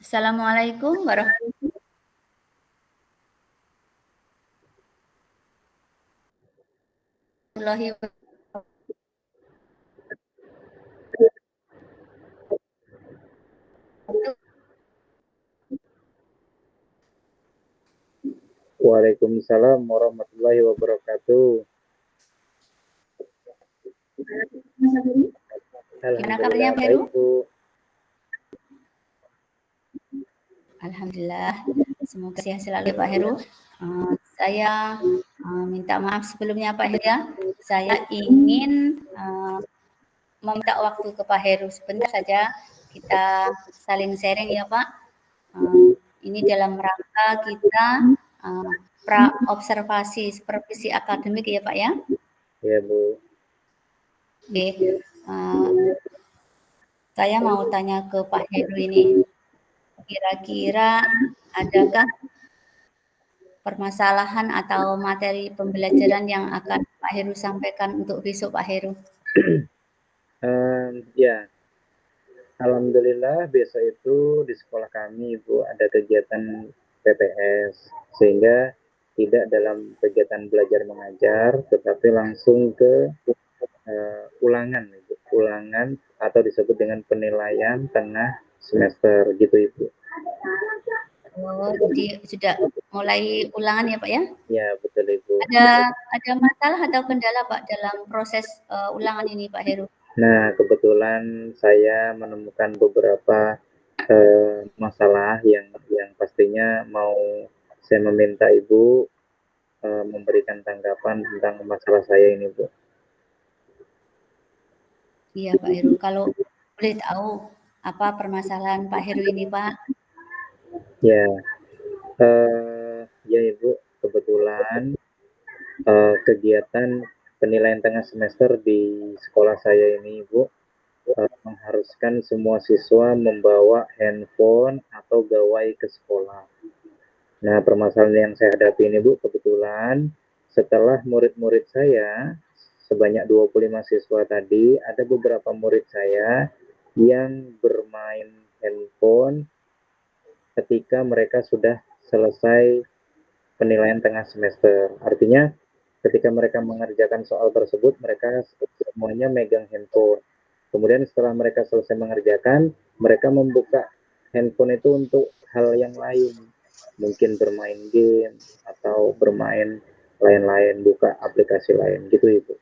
Assalamualaikum warahmatullahi wabarakatuh. Waalaikumsalam warahmatullahi wabarakatuh. Gimana kabarnya, Alhamdulillah Pak Heru? baik, Bu. Alhamdulillah, semoga sehat selalu Pak Heru. Saya minta maaf sebelumnya Pak Heru ya. Saya ingin meminta waktu ke Pak Heru sebentar saja. Kita saling sharing ya Pak. Ini dalam rangka kita pra observasi supervisi akademik ya Pak ya. Ya Bu. Oke. Saya mau tanya ke Pak Heru ini. Kira-kira adakah permasalahan atau materi pembelajaran yang akan Pak Heru sampaikan untuk besok Pak Heru? Ya, alhamdulillah besok itu di sekolah kami Bu ada kegiatan PPS sehingga tidak dalam kegiatan belajar mengajar tetapi langsung ke ulangan atau disebut dengan penilaian tengah semester gitu Ibu. Oh, jadi sudah mulai ulangan ya Pak ya? Ya betul Ibu. Ada masalah atau kendala Pak dalam proses ulangan ini Pak Heru? Nah, kebetulan saya menemukan beberapa masalah yang pastinya mau saya meminta Ibu memberikan tanggapan tentang masalah saya ini, Bu. Iya Pak Heru, kalau boleh tahu apa permasalahan Pak Heru ini Pak? Ya, ya Ibu, kebetulan kegiatan penilaian tengah semester di sekolah saya ini, Ibu, mengharuskan semua siswa membawa handphone atau gawai ke sekolah. Nah, permasalahan yang saya hadapi ini, Bu, kebetulan setelah murid-murid saya sebanyak 25 siswa tadi, ada beberapa murid saya yang bermain handphone ketika mereka sudah selesai penilaian tengah semester. Artinya, ketika mereka mengerjakan soal tersebut, mereka semuanya megang handphone. Kemudian setelah mereka selesai mengerjakan, mereka membuka handphone itu untuk hal yang lain. Mungkin bermain game atau bermain lain-lain, buka aplikasi lain gitu Ibu.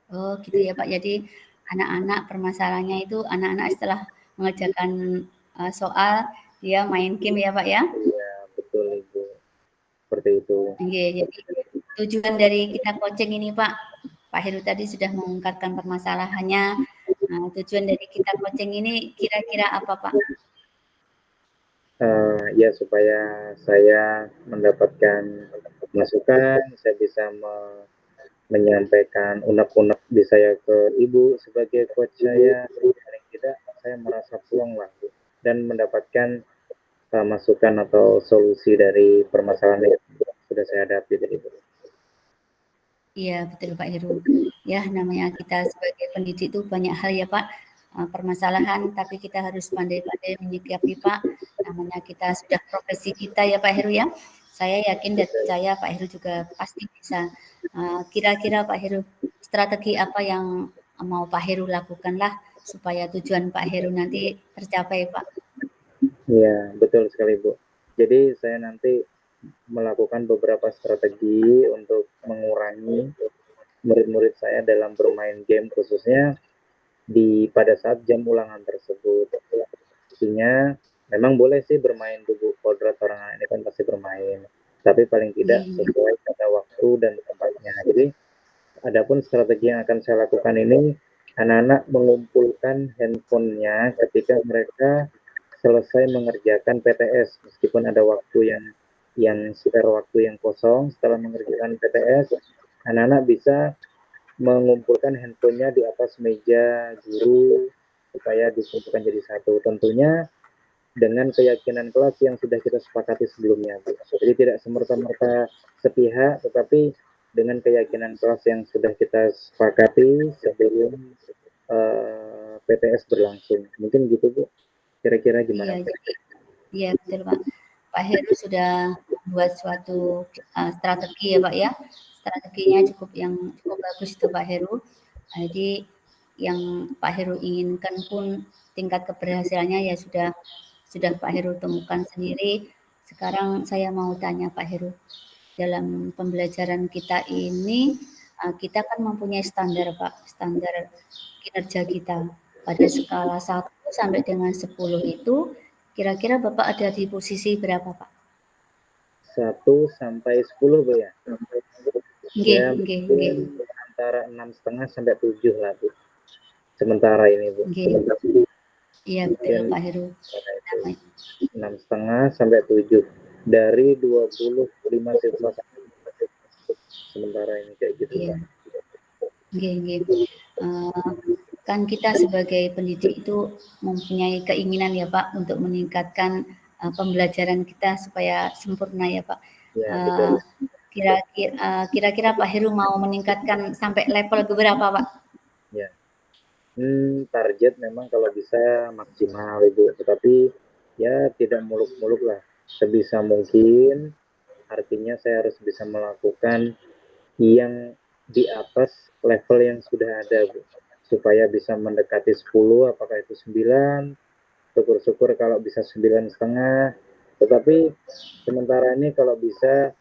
Oh gitu ya Pak, jadi anak-anak permasalahannya itu anak-anak setelah mengerjakan soal dia main game ya Pak ya? Ya betul Ibu, seperti itu. Oke, jadi tujuan dari kita coaching ini Pak, Pak Heru tadi sudah mengungkapkan permasalahannya. Tujuan dari kita coaching ini kira-kira apa Pak? Ya supaya saya mendapatkan masukan, saya bisa menyampaikan unek-unek di saya ke Ibu sebagai coach saya, paling tidak saya merasa pulang lah dan mendapatkan masukan atau solusi dari permasalahan yang sudah saya hadapi dari Ibu. Iya betul Pak Heru. Ya namanya kita sebagai pendidik itu banyak hal ya Pak, permasalahan tapi kita harus pandai-pandai menyikapi Pak. Namanya kita sudah profesi kita ya Pak Heru ya. Saya yakin dan percaya Pak Heru juga pasti bisa. Kira-kira Pak Heru strategi apa yang mau Pak Heru lakukan lah supaya tujuan Pak Heru nanti tercapai Pak? Ya betul sekali Bu. Jadi saya nanti melakukan beberapa strategi untuk mengurangi murid-murid saya dalam bermain game khususnya pada saat jam ulangan tersebut. Artinya memang boleh sih bermain dulu, kodrat orang ini kan pasti bermain, tapi paling tidak sesuai pada waktu dan tempatnya. Jadi adapun strategi yang akan saya lakukan ini, anak-anak mengumpulkan handphonenya ketika mereka selesai mengerjakan PTS, meskipun ada waktu yang spare waktu yang kosong setelah mengerjakan PTS, anak-anak bisa mengumpulkan handphonenya di atas meja guru supaya dikumpulkan jadi satu. Tentunya dengan keyakinan kelas yang sudah kita sepakati sebelumnya. Jadi tidak semerta-merta sepihak, tetapi dengan keyakinan kelas yang sudah kita sepakati sebelum PTS berlangsung. Mungkin gitu Bu. Kira-kira gimana? Iya, Iya betul Pak. Pak Heru sudah membuat suatu strategi ya Pak ya. Strateginya cukup bagus itu Pak Heru. Jadi yang Pak Heru inginkan pun tingkat keberhasilannya ya sudah Pak Heru temukan sendiri. Sekarang saya mau tanya Pak Heru, dalam pembelajaran kita ini kita kan mempunyai standar Pak, standar kinerja kita. Pada skala 1 sampai dengan 10 itu kira-kira Bapak ada di posisi berapa Pak? 1 sampai 10 Bu ya? Nggih, Ya nggih, nggih. mungkin antara 6,5 sampai 7 lah Bu. Sementara ini Bu. Nggih. Iya betul Mungkin Pak Heru. itu 6,5 sampai 7 dari 25 siswa sementara ini kayak gitu Iya. Pak. Nggih, nggih. Kan kita sebagai pendidik itu mempunyai keinginan ya Pak untuk meningkatkan pembelajaran kita supaya sempurna ya Pak. Ya betul. Kira-kira Pak Heru mau meningkatkan sampai level berapa Pak? Ya. Target memang kalau bisa maksimal Ibu, tetapi ya tidak muluk-muluk lah. Sebisa mungkin, artinya saya harus bisa melakukan yang di atas level yang sudah ada Bu, supaya bisa mendekati 10, apakah itu 9, syukur-syukur kalau bisa 9,5, tetapi sementara ini kalau bisa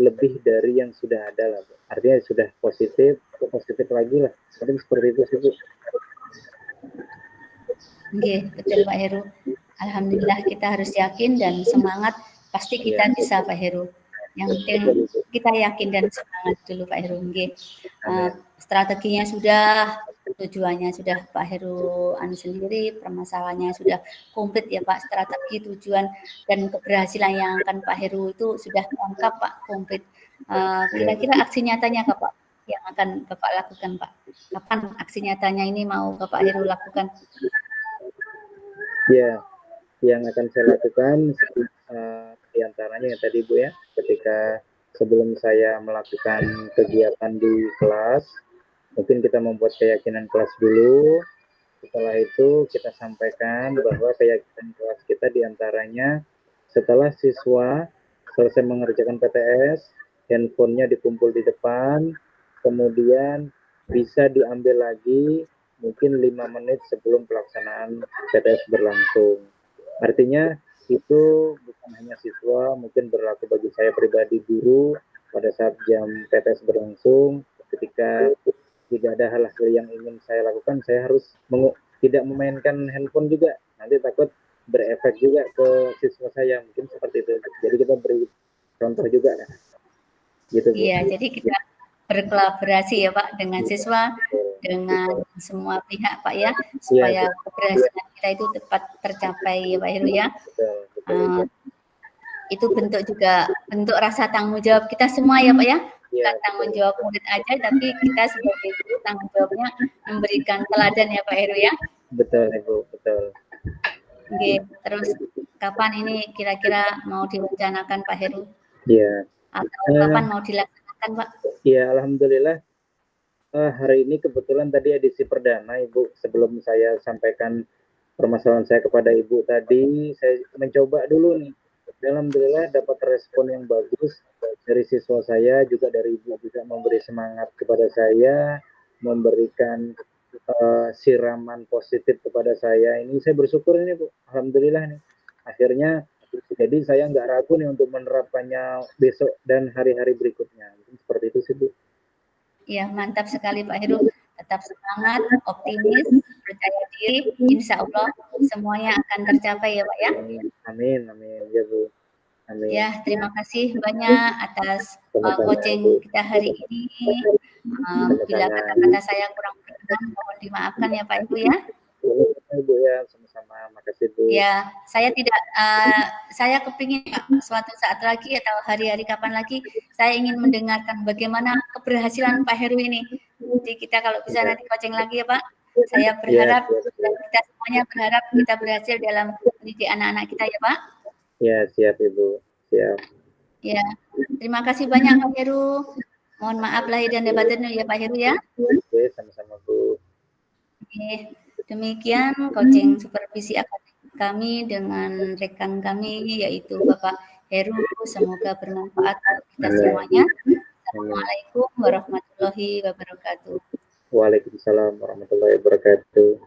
lebih dari yang sudah ada lah Bu. Artinya sudah positif, positif lagi lah, mungkin seperti itu sih Bu. Nggih, betul Pak Heru. Alhamdulillah kita harus yakin dan semangat, pasti kita bisa Pak Heru. Yang penting kita yakin dan semangat dulu Pak Heru. Nggih. Strateginya sudah, tujuannya sudah Pak Heru sendiri, permasalahannya sudah komplit ya Pak, strategi, tujuan dan keberhasilan yang akan Pak Heru itu sudah lengkap Pak, komplit. Kira-kira aksi nyatanya apa Pak yang akan Bapak lakukan Pak? Kapan aksi nyatanya ini mau Bapak Heru lakukan? Ya, yang akan saya lakukan diantaranya yang tadi Bu ya, ketika sebelum saya melakukan kegiatan di kelas, mungkin kita membuat keyakinan kelas dulu. Setelah itu kita sampaikan bahwa keyakinan kelas kita diantaranya setelah siswa selesai mengerjakan PTS, handphonenya dikumpul di depan, kemudian bisa diambil lagi mungkin 5 menit sebelum pelaksanaan PTS berlangsung. Artinya itu bukan hanya siswa, mungkin berlaku bagi saya pribadi guru pada saat jam PTS berlangsung, ketika tidak ada hal-hal yang ingin saya lakukan, saya harus tidak memainkan handphone juga, nanti takut berefek juga ke siswa saya, mungkin seperti itu. Jadi kita beri contoh juga kan. Gitu Bu. Iya, jadi kita berkolaborasi ya Pak dengan siswa, dengan semua pihak Pak ya, supaya keberhasilan kita itu tepat tercapai ya Pak Heru ya. Itu bentuk rasa tanggung jawab kita semua ya Pak ya. Bukan tanggung jawab murid aja, tapi kita sebagai guru tanggung jawabnya memberikan teladan ya Pak Heru ya. Betul Ibu, betul. Oke, terus kapan ini kira-kira mau direncanakan Pak Heru? Iya. Atau kapan mau dilaksanakan Pak? Iya, alhamdulillah hari ini kebetulan tadi edisi perdana Ibu. Sebelum saya sampaikan permasalahan saya kepada Ibu tadi, saya mencoba dulu nih. Alhamdulillah dapat respon yang bagus dari siswa saya, juga dari Ibu juga memberi semangat kepada saya, memberikan siraman positif kepada saya. Ini saya bersyukur ini Bu, alhamdulillah nih. Akhirnya jadi saya nggak ragu nih untuk menerapkannya besok dan hari-hari berikutnya. Seperti itu sih Bu. Ya, mantap sekali Pak Heru. Tetap semangat, optimis, percaya diri. Insya Allah semuanya akan tercapai ya Pak ya. Amin, amin ya Bu. Amin. Ya, terima kasih banyak atas coaching kita hari ini. Bila kata-kata saya kurang berkenan, mohon dimaafkan ya Pak Heru ya. Ibu ya, sama-sama. Makasih Bu. Ya, saya kepingin suatu saat lagi atau hari-hari kapan lagi saya ingin mendengarkan bagaimana keberhasilan Pak Heru ini. Jadi kita kalau bisa nanti coaching lagi ya Pak. Saya berharap dan kita semuanya berharap kita berhasil dalam mendidik anak-anak kita ya Pak. Ya, siap Ibu. Siap. Ya, terima kasih banyak Pak Heru. Mohon maaf lahir dan batin ya Pak Heru ya. Oke, sama-sama Bu. Oke, demikian coaching supervisi akademik kami dengan rekan kami yaitu Bapak Heru. Semoga bermanfaat untuk kita semuanya. Assalamualaikum warahmatullahi wabarakatuh. Waalaikumsalam warahmatullahi wabarakatuh.